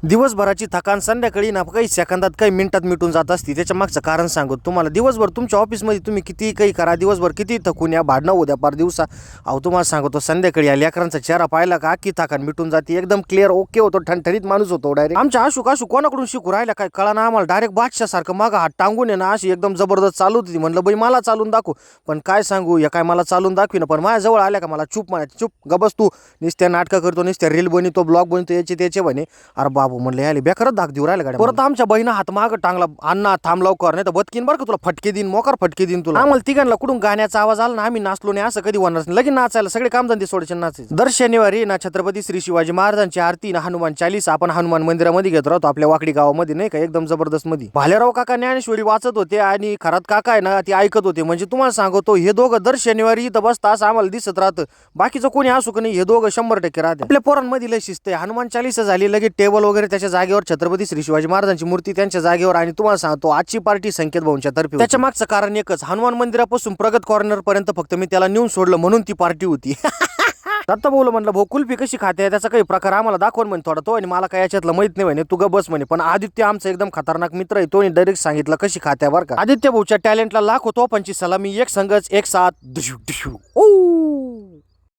दिवसभराची थकान संध्याकाळी ना काही सेकंदात काही मिनिटात मिटून जात असते. त्याच्या मागचं कारण सांगतो तुम्हाला. दिवसभर तुमच्या ऑफिसमध्ये तुम्ही किती काही करा, दिवसभर किती थकून या, भांडणं उद्या पार दिवसा, अहो तुम्हाला सांगतो संध्याकाळी या लेकरांचा चेहरा पाहिला का की थकान मिटून जाते, एकदम क्लिअर ओके होतो, ठणठणीत माणूस होतो डायरेक्ट. आमच्या आशू कोणाकडून शिकू राहिला काय कळा ना आम्हाला. डायरेक्ट बादशाह सारखं मागं हात टांगून आहे ना अशी एकदम जबरदस्त चालू होती. म्हणलं बाई मला चालून दाखव, पण काय सांगू या काय मला चालून दाखवी ना. पण माझ्या जवळ आल्या का मला चूप म्हणायची, चूप गबस तू, नुसत्या नाटकं करतो, नुसत्या रील बनवतो, ब्लॉग बनवतो, याचे त्याचे म्हणे. अरे बाबू म्हणलं याले बेकारच धाक देऊ राहिला गाड्या. परत आमच्या बहिणा हात माग टांगला, अण्णा थांब लवकर नाही तर बदकीन बरं का तुला, फटके दिन मोकार फटके दिन तुला. आम्हाला तिघांना कुठून गाण्याचा आवाज आला ना आम्ही नाचलो नाही असं कधी होणार नाही. लगेच नाचायला सगळे कामधंदे सोडायचे नाचायचे. दर शनिवारी ना छत्रपती श्री शिवाजी महाराजांची आरती ना हनुमान चालीसा आपण हनुमान मंदिरामध्ये घेत राहतो आपल्या वाकडी गावामध्ये नाही का, एकदम जबरदस्त मध्ये. भालेराव काका ज्ञानेश्वरी वाचत होते आणि खरात काका आहे ना ती ऐकत होते. म्हणजे तुम्हाला सांगतो हे दोघं दर शनिवारी इथं बसता असं आम्हाला दिसत राहतं. बाकीचं कोणी असू का नाही हे दोघं 100% राहते. आपल्या पोरांमध्ये लय शिस्त आहे. हनुमान चालीसा झाली लगेच टेबल वगैरे त्याच्या जागेवर, छत्रपती श्री शिवाजी महाराजांची मूर्ती त्यांच्या जागेवर. आणि तुम्हाला सांगतो आजची पार्टी संकेत भाऊंच्या तर्फे. त्याच्या मागचं कारण एकच, हनुमान मंदिरापासून प्रगत कॉर्नर पर्यंत फक्त मी त्याला नेऊन सोडलं म्हणून ती पार्टी होती. दत्ता भाऊला म्हणलं भाऊ कुल्फी कशी खाते त्याचा काही प्रकार आम्हाला दाखवून म्हणे थोडा तो, आणि मला काय याच्यातलं माहित नाही म्हणे, तू ग बस म्हणे. पण आदित्य आमचा एकदम खतरनाक मित्र आहे, तो डायरेक्ट सांगितलं कशी खात्या बरं का. आदित्य भाऊच्या टॅलेंटला लाखो तोफांची सलामी, एक संघच एक साथ.